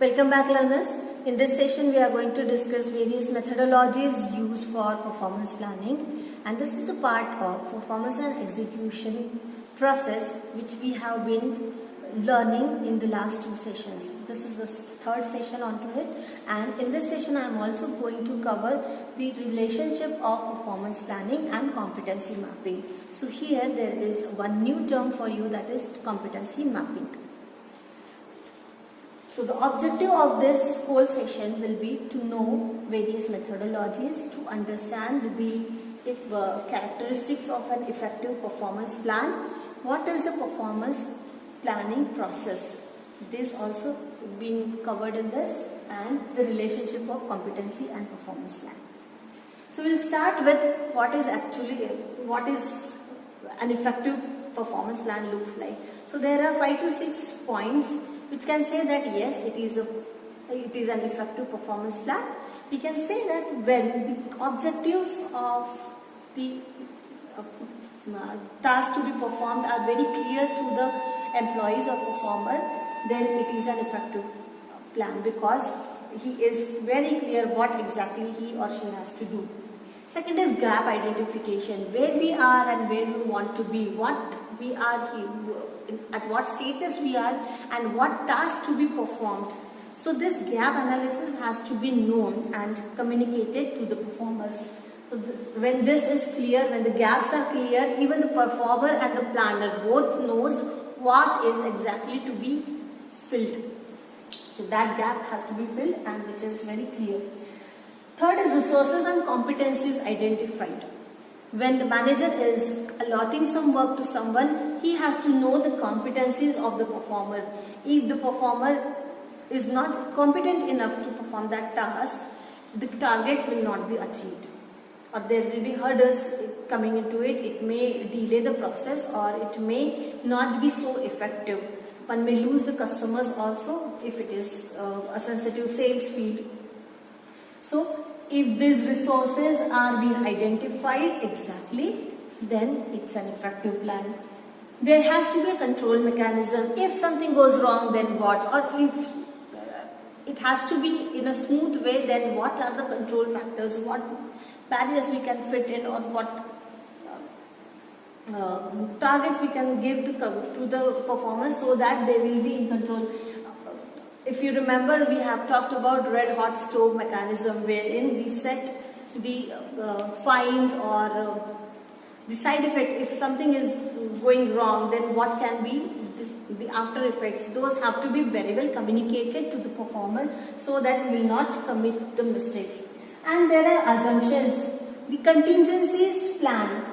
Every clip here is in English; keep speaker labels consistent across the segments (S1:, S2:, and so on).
S1: Welcome back, learners. In this session we are going to discuss various methodologies used for performance planning, and this is the part of performance and execution process which we have been learning in the last two sessions. This is the third session onto it, and in this session I am also going to cover the relationship of performance planning and competency mapping. So here there is one new term for you, that is competency mapping. So the objective of this whole session will be to know various methodologies, to understand the characteristics of an effective performance plan, what is the performance planning process, this also been covered in this, and the relationship of competency and performance plan. So we'll start with what is an effective performance plan looks like. So there are 5 to 6 points which can say that yes, it is an effective performance plan. We can say that when the objectives of the tasks to be performed are very clear to the employees or performer, then it is an effective plan because he is very clear what exactly he or she has to do. Second is gap identification, where we are and where we want to be, what we are here, at what status we are, and what tasks to be performed. So this gap analysis has to be known and communicated to the performers. So when this is clear, when the gaps are clear, even the performer and the planner both knows what is exactly to be filled. So that gap has to be filled, and which is very clear. Third is resources and competencies identified. When the manager is allotting some work to someone, he has to know the competencies of the performer. If the performer is not competent enough to perform that task, the targets will not be achieved, or there will be hurdles coming into it. It may delay the process, or it may not be so effective. One may lose the customers also if it is a sensitive sales field. So if these resources are being identified exactly, then it's an effective plan. There has to be a control mechanism. If something goes wrong, then what? Or if it has to be in a smooth way, then what are the control factors? What barriers we can fit in, or what targets we can give to the performers so that they will be in control. If you remember, we have talked about red hot stove mechanism, wherein we set the fines or the side effect. If something is going wrong, then what can be the after effects. Those have to be very well communicated to the performer so that we will not commit the mistakes. And there are assumptions. The contingencies plan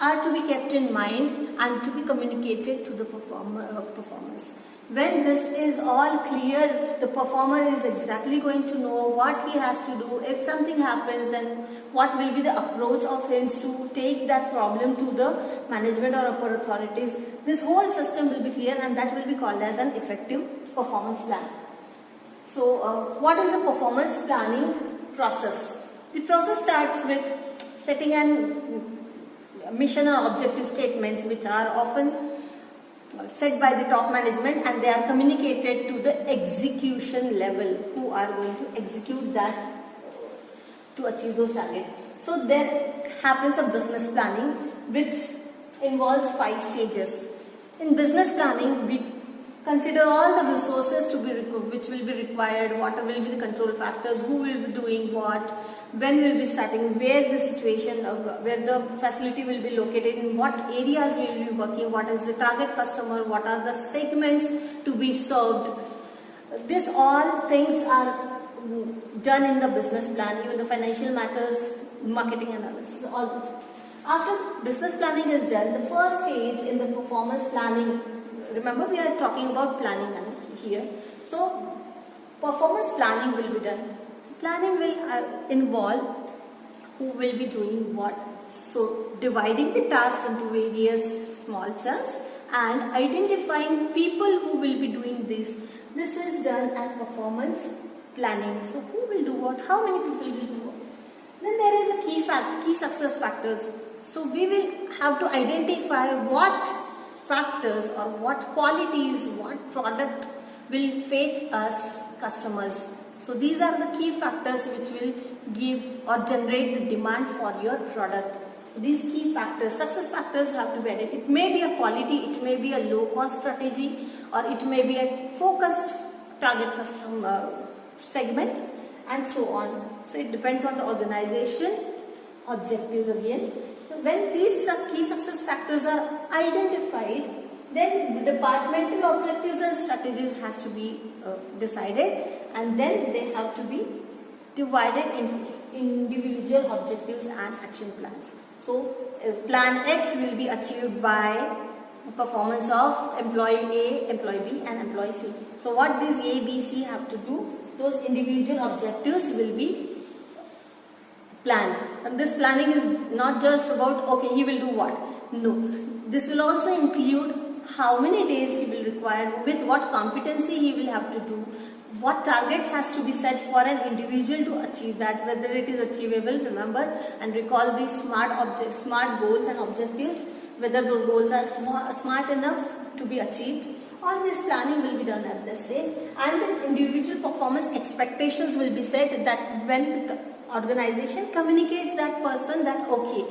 S1: are to be kept in mind and to be communicated to the performers. When this is all clear, the performer is exactly going to know what he has to do. If something happens, then what will be the approach of him to take that problem to the management or upper authorities. This whole system will be clear, and that will be called as an effective performance plan. So what is the performance planning process? The process starts with setting a mission or objective statements, which are often set by the top management, and they are communicated to the execution level who are going to execute that to achieve those targets. So there happens a business planning which involves 5 stages. In business planning, we consider all the resources which will be required, what will be the control factors, who will be doing what, when will be starting, where the situation, where the facility will be located, in what areas we will be working, what is the target customer, what are the segments to be served. These all things are done in the business plan, even the financial matters, marketing analysis, all this. After business planning is done, the first stage in the performance planning, remember we are talking about planning here. So performance planning will be done. So planning will involve who will be doing what. So dividing the task into various small chunks and identifying people who will be doing this. This is done at performance planning. So who will do what? How many people will do what? Then there is a key success factors. So we will have to identify what factors or what qualities, what product will fetch us customers. So these are the key factors which will give or generate the demand for your product. These key factors, success factors have to be added. It may be a quality, it may be a low cost strategy, or it may be a focused target customer segment, and so on. So it depends on the organization objectives again. So when these key success factors are identified, then the departmental objectives and strategies has to be decided, and then they have to be divided into individual objectives and action plans. So plan X will be achieved by performance of employee A, employee B and employee C. So what these A, B, C have to do, those individual objectives will be planned. And this planning is not just about, okay, he will do what. No, this will also include how many days he will require, with what competency he will have to do, what targets has to be set for an individual to achieve that, whether it is achievable, remember, and recall these smart goals and objectives, whether those goals are smart enough to be achieved. All this planning will be done at this stage, and the individual performance expectations will be set, that when the organization communicates that person that, okay,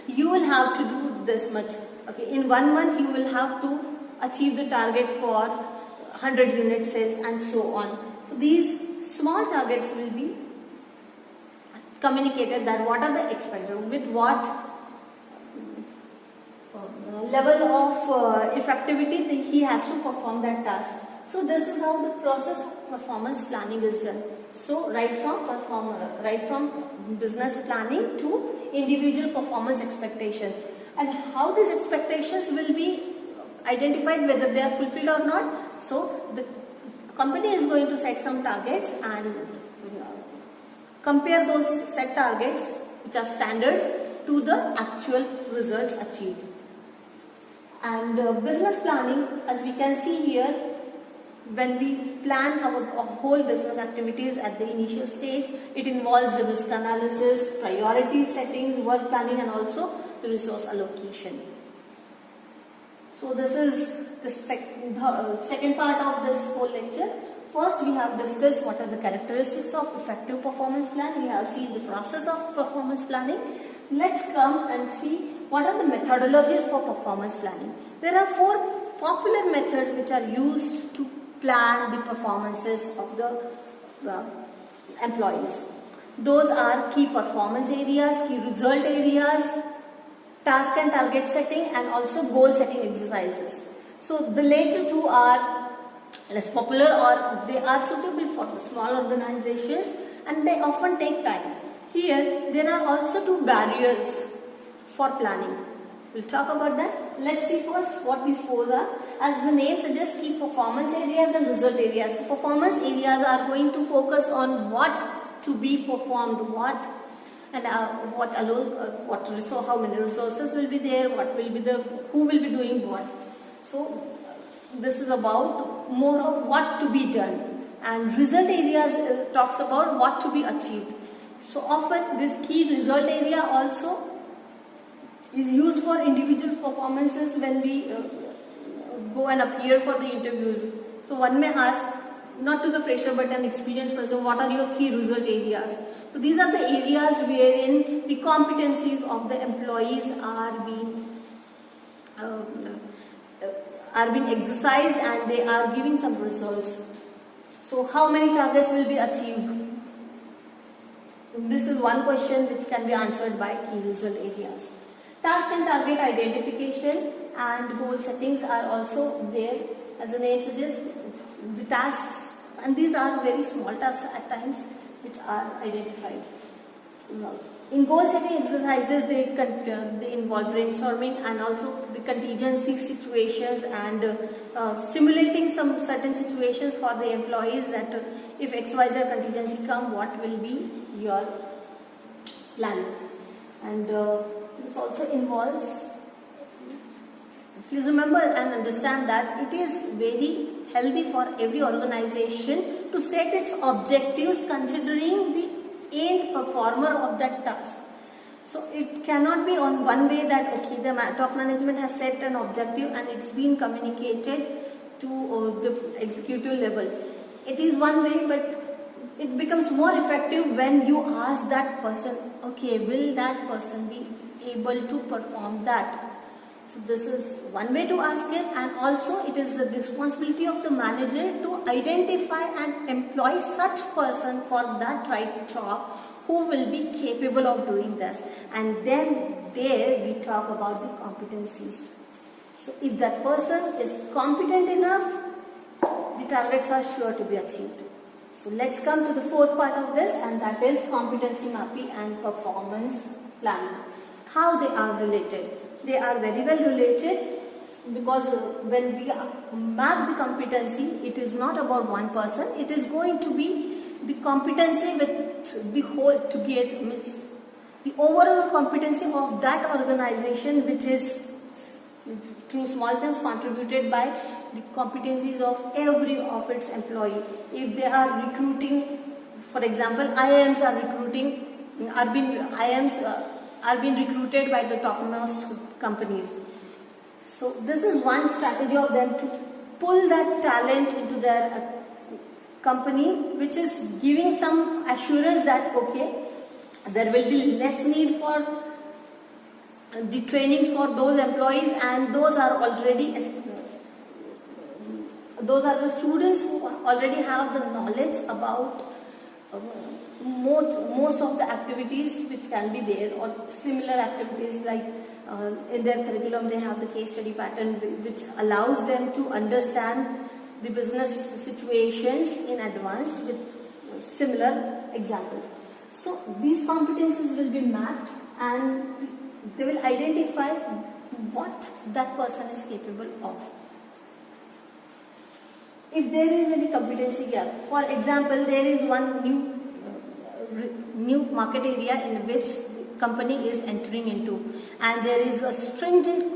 S1: you will have to do this much. Okay, in 1 month you will have to achieve the target for 100 unit sales and so on. So these small targets will be communicated, that what are the expected, with what level of effectivity he has to perform that task. So this is how the process of performance planning is done. So right from business planning to individual performance expectations, and how these expectations will be identified, whether they are fulfilled or not. So the company is going to set some targets and compare those set targets, which are standards, to the actual results achieved. And business planning, as we can see here, when we plan our whole business activities at the initial stage, it involves the risk analysis, priority settings, work planning, and also the resource allocation. So this is the second part of this whole lecture. First, we have discussed what are the characteristics of effective performance plan. We have seen the process of performance planning. Let's come and see what are the methodologies for performance planning. There are 4 popular methods which are used to plan the performances of the employees. Those are key performance areas, key result areas, task and target setting, and also goal setting exercises. So the later 2 are less popular, or they are suitable for the small organizations, and they often take time. Here there are also 2 barriers for planning. We'll talk about that. Let's see first what these 4 are. As the name suggests, key performance areas and result areas. So performance areas are going to focus on what to be performed, what and how many resources will be there, who will be doing what. So this is about more of what to be done, and result areas talks about what to be achieved. So often this key result area also is used for individuals' performances when we go and appear for the interviews. So one may ask, not to the fresher but an experienced person, what are your key result areas? So these are the areas wherein the competencies of the employees are being exercised and they are giving some results. So how many targets will be achieved? This is one question which can be answered by key result areas. Task and target identification and goal settings are also there. As the name suggests, the tasks, and these are very small tasks at times, which are identified. In goal setting exercises, they involve brainstorming and also the contingency situations and simulating some certain situations for the employees, that if XYZ contingency come, what will be your plan. And this also involves, please remember and understand that it is very healthy for every organization to set its objectives considering the end performer of that task. So it cannot be on one way that, okay, the top management has set an objective and it's been communicated to the executive level. It is one way, but it becomes more effective when you ask that person, okay, will that person be able to perform that? So this is one way to ask him, and also it is the responsibility of the manager to identify and employ such person for that right job who will be capable of doing this. And then there we talk about the competencies. So if that person is competent enough, the targets are sure to be achieved. So let's come to the fourth part of this, and that is competency mapping and performance planning. How they are related? They are very well related, because when we map the competency, it is not about one person, it is going to be the competency with the whole together, means the overall competency of that organization, which is through small chunks contributed by the competencies of every of its employee. If they are recruiting, for example, IIMs are recruiting, IIMs are being recruited by the topmost companies. So this is one strategy of them to pull that talent into their company, which is giving some assurance that okay, there will be less need for the trainings for those employees, and those are the students who already have the knowledge about most of the activities which can be there, or similar activities, like in their curriculum they have the case study pattern, which allows them to understand the business situations in advance with similar examples. So these competencies will be mapped, and they will identify what that person is capable of. If there is any competency gap, for example, there is one new market area in which the company is entering into, and there is a stringent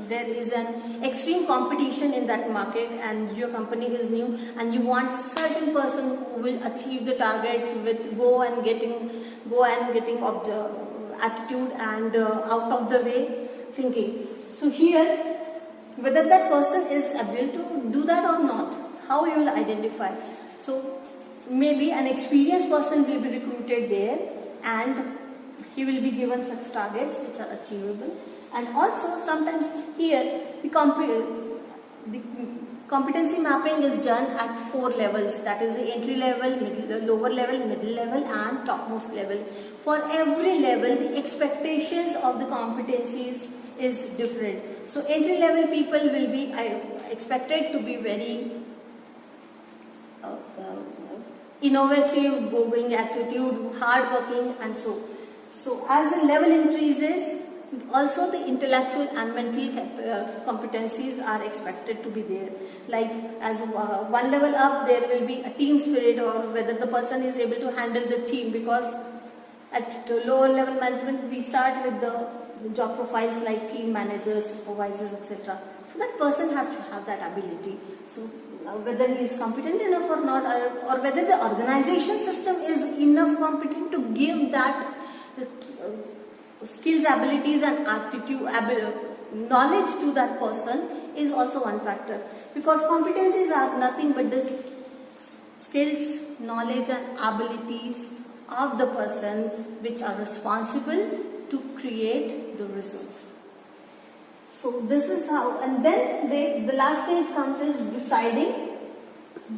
S1: there is an extreme competition in that market, and your company is new, and you want certain person who will achieve the targets with go and getting attitude and out of the way thinking. So here, whether that person is able to do that or not, how you will identify? So maybe an experienced person will be recruited there, and he will be given such targets which are achievable. And also sometimes here the competency mapping is done at 4 levels, that is the entry level, lower level, middle level, and topmost level. For every level, the expectations of the competencies is different. So entry level people will be expected to be very innovative, going attitude, hard working, and so as the level increases, also the intellectual and mental competencies are expected to be there. Like as one level up, there will be a team spirit, or whether the person is able to handle the team, because at lower level management we start with the job profiles like team managers, supervisors, etc. So that person has to have that ability. So whether he is competent enough or not, or whether the organization system is enough competent to give that skills, abilities, and attitude, knowledge to that person is also one factor. Because competencies are nothing but the skills, knowledge, and abilities of the person which are responsible to create the results. So this is how, and then the last stage comes is deciding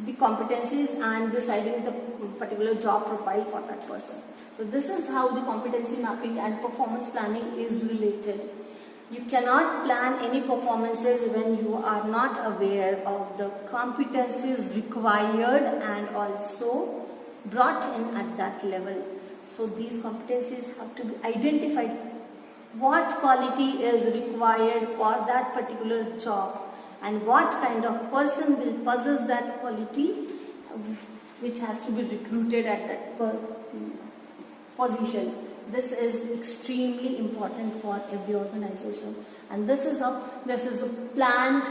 S1: the competencies and deciding the particular job profile for that person. So this is how the competency mapping and performance planning is related. You cannot plan any performances when you are not aware of the competencies required and also brought in at that level. So these competencies have to be identified. What quality is required for that particular job, and what kind of person will possess that quality which has to be recruited at that position. This is extremely important for every organization, and this is a planned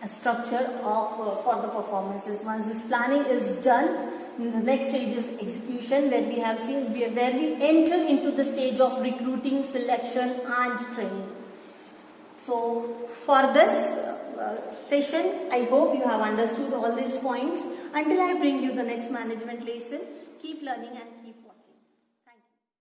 S1: structure of for the performances. Once this planning is done, the next stage is execution, where we have seen where we enter into the stage of recruiting, selection, and training. So for this session, I hope you have understood all these points. Until I bring you the next management lesson, keep learning and keep